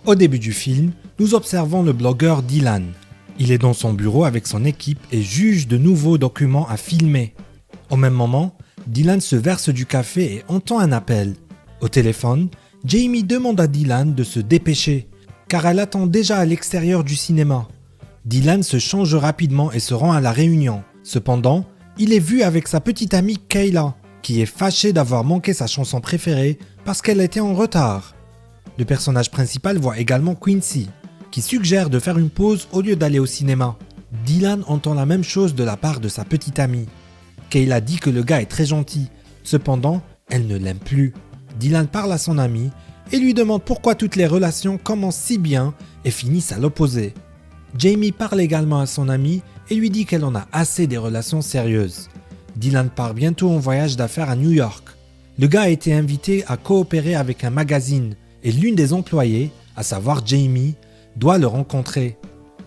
Au début du film, nous observons le blogueur Dylan. Il est dans son bureau avec son équipe et juge de nouveaux documents à filmer. Au même moment, Dylan se verse du café et entend un appel. Au téléphone, Jamie demande à Dylan de se dépêcher, car elle attend déjà à l'extérieur du cinéma. Dylan se change rapidement et se rend à la réunion. Cependant, il est vu avec sa petite amie Kayla, qui est fâchée d'avoir manqué sa chanson préférée parce qu'elle était en retard. Le personnage principal voit également Quincy, qui suggère de faire une pause au lieu d'aller au cinéma. Dylan entend la même chose de la part de sa petite amie. Kayla dit que le gars est très gentil, cependant, elle ne l'aime plus. Dylan parle à son ami et lui demande pourquoi toutes les relations commencent si bien et finissent à l'opposé. Jamie parle également à son ami et lui dit qu'elle en a assez des relations sérieuses. Dylan part bientôt en voyage d'affaires à New York. Le gars a été invité à coopérer avec un magazine et l'une des employées, à savoir Jamie, doit le rencontrer.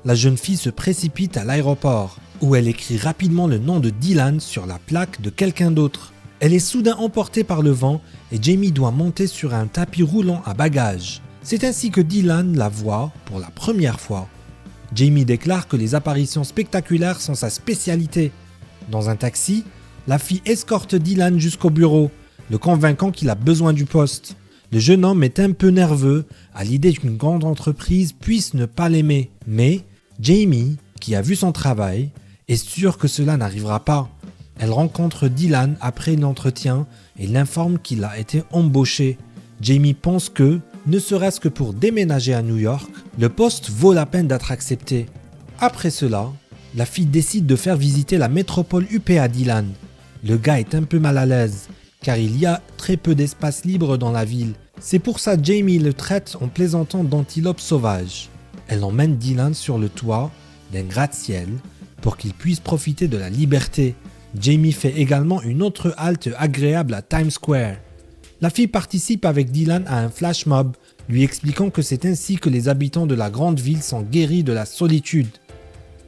La jeune fille se précipite à l'aéroport, où elle écrit rapidement le nom de Dylan sur la plaque de quelqu'un d'autre. Elle est soudain emportée par le vent et Jamie doit monter sur un tapis roulant à bagages. C'est ainsi que Dylan la voit pour la première fois. Jamie déclare que les apparitions spectaculaires sont sa spécialité. Dans un taxi, la fille escorte Dylan jusqu'au bureau, le convainquant qu'il a besoin du poste. Le jeune homme est un peu nerveux à l'idée qu'une grande entreprise puisse ne pas l'aimer. Mais Jamie, qui a vu son travail, est sûre que cela n'arrivera pas. Elle rencontre Dylan après l'entretien et l'informe qu'il a été embauché. Jamie pense que, ne serait-ce que pour déménager à New York, le poste vaut la peine d'être accepté. Après cela, la fille décide de faire visiter la métropole huppée à Dylan. Le gars est un peu mal à l'aise, car il y a très peu d'espace libre dans la ville. C'est pour ça Jamie le traite en plaisantant d'antilope sauvage. Elle emmène Dylan sur le toit d'un gratte-ciel pour qu'il puisse profiter de la liberté. Jamie fait également une autre halte agréable à Times Square. La fille participe avec Dylan à un flash mob, lui expliquant que c'est ainsi que les habitants de la grande ville sont guéris de la solitude.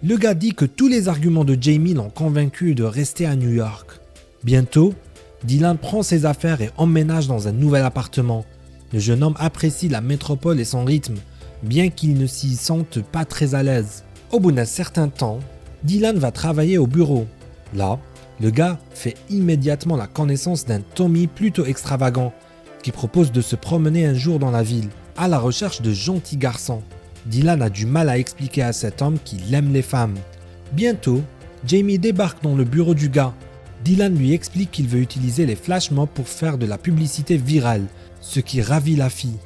Le gars dit que tous les arguments de Jamie l'ont convaincu de rester à New York. Bientôt, Dylan prend ses affaires et emménage dans un nouvel appartement. Le jeune homme apprécie la métropole et son rythme, bien qu'il ne s'y sente pas très à l'aise. Au bout d'un certain temps, Dylan va travailler au bureau. Là, le gars fait immédiatement la connaissance d'un Tommy plutôt extravagant, qui propose de se promener un jour dans la ville, à la recherche de gentils garçons. Dylan a du mal à expliquer à cet homme qu'il aime les femmes. Bientôt, Jamie débarque dans le bureau du gars. Dylan lui explique qu'il veut utiliser les flash mobs pour faire de la publicité virale, ce qui ravit la fille.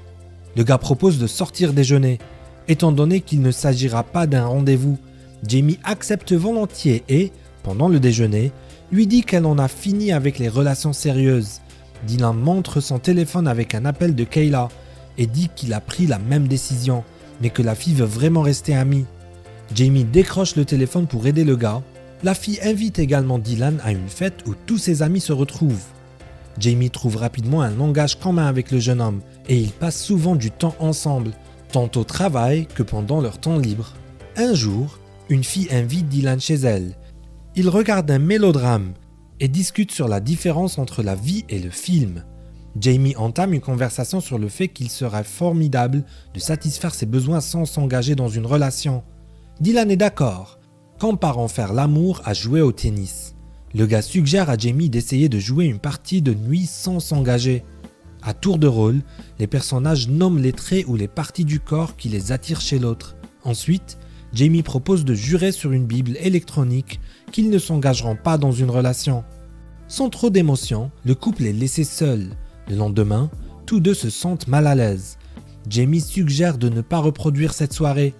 Le gars propose de sortir déjeuner. Étant donné qu'il ne s'agira pas d'un rendez-vous, Jamie accepte volontiers et, pendant le déjeuner, lui dit qu'elle en a fini avec les relations sérieuses. Dylan montre son téléphone avec un appel de Kayla et dit qu'il a pris la même décision, mais que la fille veut vraiment rester amie. Jamie décroche le téléphone pour aider le gars. La fille invite également Dylan à une fête où tous ses amis se retrouvent. Jamie trouve rapidement un langage commun avec le jeune homme et ils passent souvent du temps ensemble, tant au travail que pendant leur temps libre. Un jour, une fille invite Dylan chez elle. Ils regardent un mélodrame et discutent sur la différence entre la vie et le film. Jamie entame une conversation sur le fait qu'il serait formidable de satisfaire ses besoins sans s'engager dans une relation. Dylan est d'accord, comparant faire l'amour à jouer au tennis. Le gars suggère à Jamie d'essayer de jouer une partie de nuit sans s'engager. À tour de rôle, les personnages nomment les traits ou les parties du corps qui les attirent chez l'autre. Ensuite, Jamie propose de jurer sur une Bible électronique qu'ils ne s'engageront pas dans une relation. Sans trop d'émotion, le couple est laissé seul. Le lendemain, tous deux se sentent mal à l'aise. Jamie suggère de ne pas reproduire cette soirée,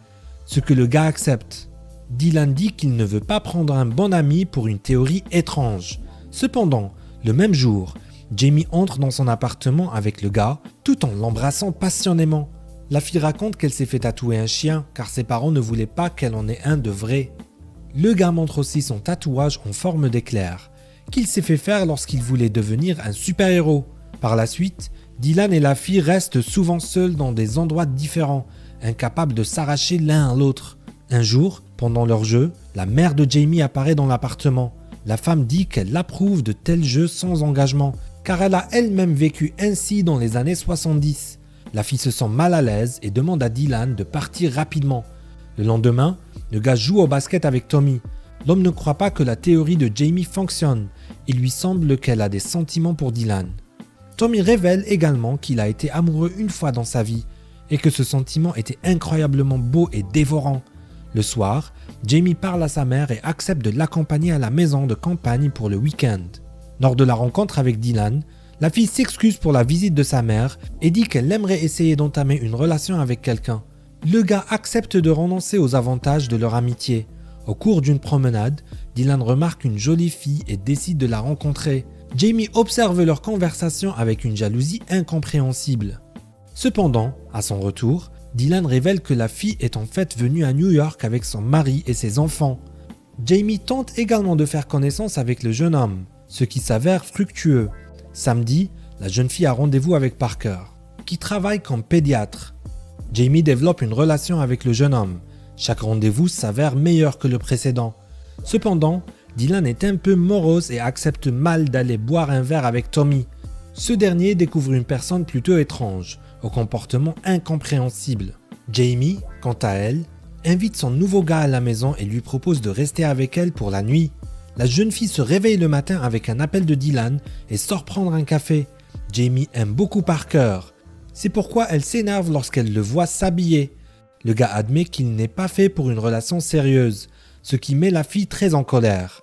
ce que le gars accepte. Dylan dit qu'il ne veut pas prendre un bon ami pour une théorie étrange. Cependant, le même jour, Jamie entre dans son appartement avec le gars tout en l'embrassant passionnément. La fille raconte qu'elle s'est fait tatouer un chien car ses parents ne voulaient pas qu'elle en ait un de vrai. Le gars montre aussi son tatouage en forme d'éclair, qu'il s'est fait faire lorsqu'il voulait devenir un super-héros. Par la suite, Dylan et la fille restent souvent seuls dans des endroits différents, incapables de s'arracher l'un à l'autre. Un jour, pendant leur jeu, la mère de Jamie apparaît dans l'appartement. La femme dit qu'elle approuve de tels jeux sans engagement, car elle a elle-même vécu ainsi dans les années 70. La fille se sent mal à l'aise et demande à Dylan de partir rapidement. Le lendemain, le gars joue au basket avec Tommy. L'homme ne croit pas que la théorie de Jamie fonctionne. Il lui semble qu'elle a des sentiments pour Dylan. Tommy révèle également qu'il a été amoureux une fois dans sa vie et que ce sentiment était incroyablement beau et dévorant. Le soir, Jamie parle à sa mère et accepte de l'accompagner à la maison de campagne pour le week-end. Lors de la rencontre avec Dylan, la fille s'excuse pour la visite de sa mère et dit qu'elle aimerait essayer d'entamer une relation avec quelqu'un. Le gars accepte de renoncer aux avantages de leur amitié. Au cours d'une promenade, Dylan remarque une jolie fille et décide de la rencontrer. Jamie observe leur conversation avec une jalousie incompréhensible. Cependant, à son retour, Dylan révèle que la fille est en fait venue à New York avec son mari et ses enfants. Jamie tente également de faire connaissance avec le jeune homme, ce qui s'avère fructueux. Samedi, la jeune fille a rendez-vous avec Parker, qui travaille comme pédiatre. Jamie développe une relation avec le jeune homme. Chaque rendez-vous s'avère meilleur que le précédent. Cependant, Dylan est un peu morose et accepte mal d'aller boire un verre avec Tommy. Ce dernier découvre une personne plutôt étrange, au comportement incompréhensible. Jamie, quant à elle, invite son nouveau gars à la maison et lui propose de rester avec elle pour la nuit. La jeune fille se réveille le matin avec un appel de Dylan et sort prendre un café. Jamie aime beaucoup Parker. C'est pourquoi elle s'énerve lorsqu'elle le voit s'habiller. Le gars admet qu'il n'est pas fait pour une relation sérieuse, ce qui met la fille très en colère.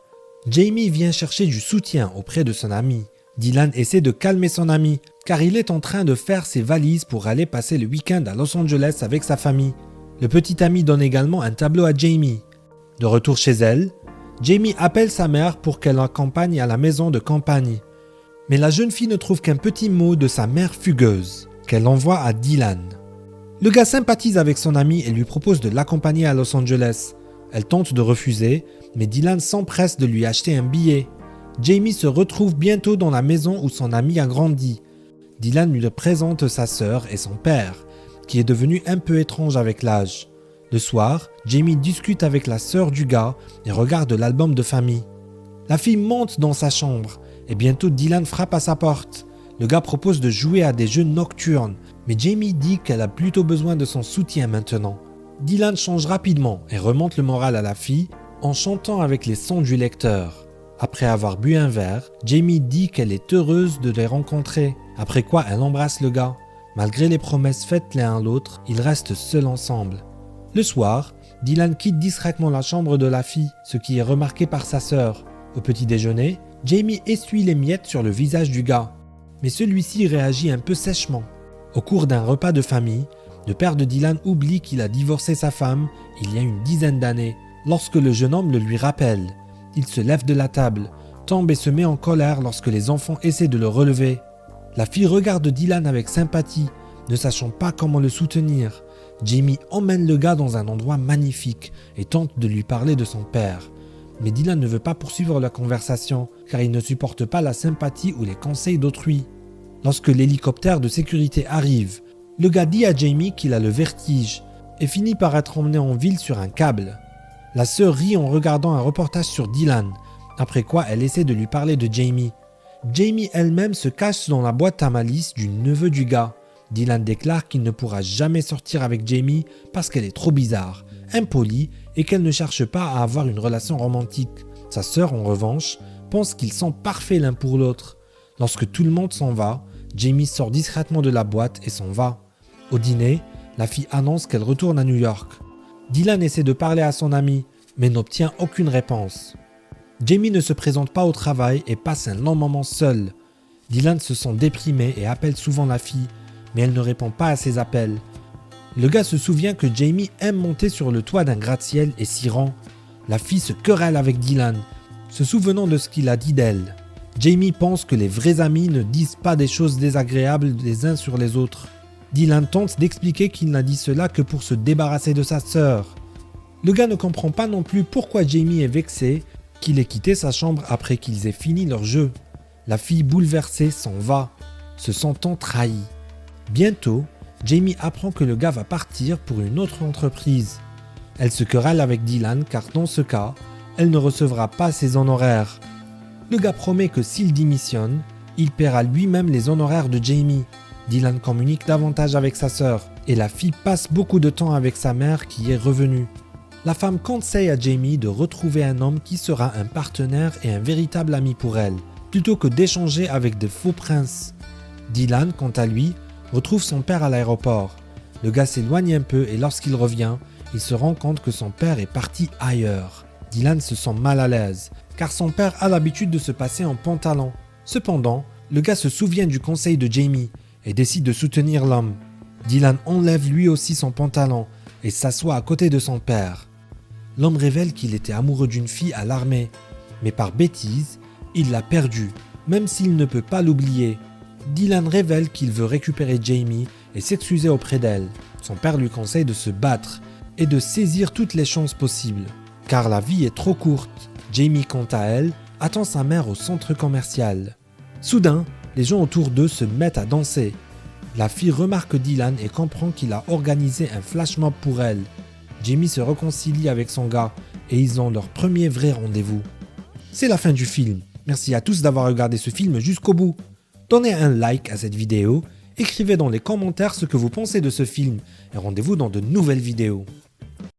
Jamie vient chercher du soutien auprès de son ami. Dylan essaie de calmer son ami, car il est en train de faire ses valises pour aller passer le week-end à Los Angeles avec sa famille. Le petit ami donne également un tableau à Jamie. De retour chez elle, Jamie appelle sa mère pour qu'elle l'accompagne à la maison de campagne. Mais la jeune fille ne trouve qu'un petit mot de sa mère fugueuse, qu'elle envoie à Dylan. Le gars sympathise avec son ami et lui propose de l'accompagner à Los Angeles. Elle tente de refuser, mais Dylan s'empresse de lui acheter un billet. Jamie se retrouve bientôt dans la maison où son ami a grandi. Dylan lui présente sa sœur et son père, qui est devenu un peu étrange avec l'âge. Le soir, Jamie discute avec la sœur du gars et regarde l'album de famille. La fille monte dans sa chambre et bientôt Dylan frappe à sa porte. Le gars propose de jouer à des jeux nocturnes, mais Jamie dit qu'elle a plutôt besoin de son soutien maintenant. Dylan change rapidement et remonte le moral à la fille en chantant avec les sons du lecteur. Après avoir bu un verre, Jamie dit qu'elle est heureuse de les rencontrer, après quoi elle embrasse le gars. Malgré les promesses faites l'un à l'autre, ils restent seuls ensemble. Le soir, Dylan quitte discrètement la chambre de la fille, ce qui est remarqué par sa sœur. Au petit déjeuner, Jamie essuie les miettes sur le visage du gars, mais celui-ci réagit un peu sèchement. Au cours d'un repas de famille, le père de Dylan oublie qu'il a divorcé sa femme il y a une dizaine d'années. Lorsque le jeune homme le lui rappelle, il se lève de la table, tombe et se met en colère lorsque les enfants essaient de le relever. La fille regarde Dylan avec sympathie, ne sachant pas comment le soutenir. Jamie emmène le gars dans un endroit magnifique et tente de lui parler de son père. Mais Dylan ne veut pas poursuivre la conversation car il ne supporte pas la sympathie ou les conseils d'autrui. Lorsque l'hélicoptère de sécurité arrive, le gars dit à Jamie qu'il a le vertige et finit par être emmené en ville sur un câble. La sœur rit en regardant un reportage sur Dylan, après quoi elle essaie de lui parler de Jamie. Jamie elle-même se cache dans la boîte à malice du neveu du gars. Dylan déclare qu'il ne pourra jamais sortir avec Jamie parce qu'elle est trop bizarre, impolie et qu'elle ne cherche pas à avoir une relation romantique. Sa sœur, en revanche, pense qu'ils sont parfaits l'un pour l'autre. Lorsque tout le monde s'en va, Jamie sort discrètement de la boîte et s'en va. Au dîner, la fille annonce qu'elle retourne à New York. Dylan essaie de parler à son ami, mais n'obtient aucune réponse. Jamie ne se présente pas au travail et passe un long moment seul. Dylan se sent déprimé et appelle souvent la fille, mais elle ne répond pas à ses appels. Le gars se souvient que Jamie aime monter sur le toit d'un gratte-ciel et s'y rend. La fille se querelle avec Dylan, se souvenant de ce qu'il a dit d'elle. Jamie pense que les vrais amis ne disent pas des choses désagréables les uns sur les autres. Dylan tente d'expliquer qu'il n'a dit cela que pour se débarrasser de sa sœur. Le gars ne comprend pas non plus pourquoi Jamie est vexé qu'il ait quitté sa chambre après qu'ils aient fini leur jeu. La fille bouleversée s'en va, se sentant trahie. Bientôt, Jamie apprend que le gars va partir pour une autre entreprise. Elle se querelle avec Dylan car dans ce cas, elle ne recevra pas ses honoraires. Le gars promet que s'il démissionne, il paiera lui-même les honoraires de Jamie. Dylan communique davantage avec sa sœur et la fille passe beaucoup de temps avec sa mère qui est revenue. La femme conseille à Jamie de retrouver un homme qui sera un partenaire et un véritable ami pour elle, plutôt que d'échanger avec de faux princes. Dylan, quant à lui, retrouve son père à l'aéroport. Le gars s'éloigne un peu et lorsqu'il revient, il se rend compte que son père est parti ailleurs. Dylan se sent mal à l'aise, car son père a l'habitude de se passer en pantalon. Cependant, le gars se souvient du conseil de Jamie et décide de soutenir l'homme. Dylan enlève lui aussi son pantalon et s'assoit à côté de son père. L'homme révèle qu'il était amoureux d'une fille à l'armée, mais par bêtise, il l'a perdue, même s'il ne peut pas l'oublier. Dylan révèle qu'il veut récupérer Jamie et s'excuser auprès d'elle. Son père lui conseille de se battre et de saisir toutes les chances possibles, car la vie est trop courte. Jamie, quant à elle, attend sa mère au centre commercial. Soudain, les gens autour d'eux se mettent à danser. La fille remarque Dylan et comprend qu'il a organisé un flash mob pour elle. Jamie se réconcilie avec son gars et ils ont leur premier vrai rendez-vous. C'est la fin du film. Merci à tous d'avoir regardé ce film jusqu'au bout. Donnez un like à cette vidéo, écrivez dans les commentaires ce que vous pensez de ce film et rendez-vous dans de nouvelles vidéos.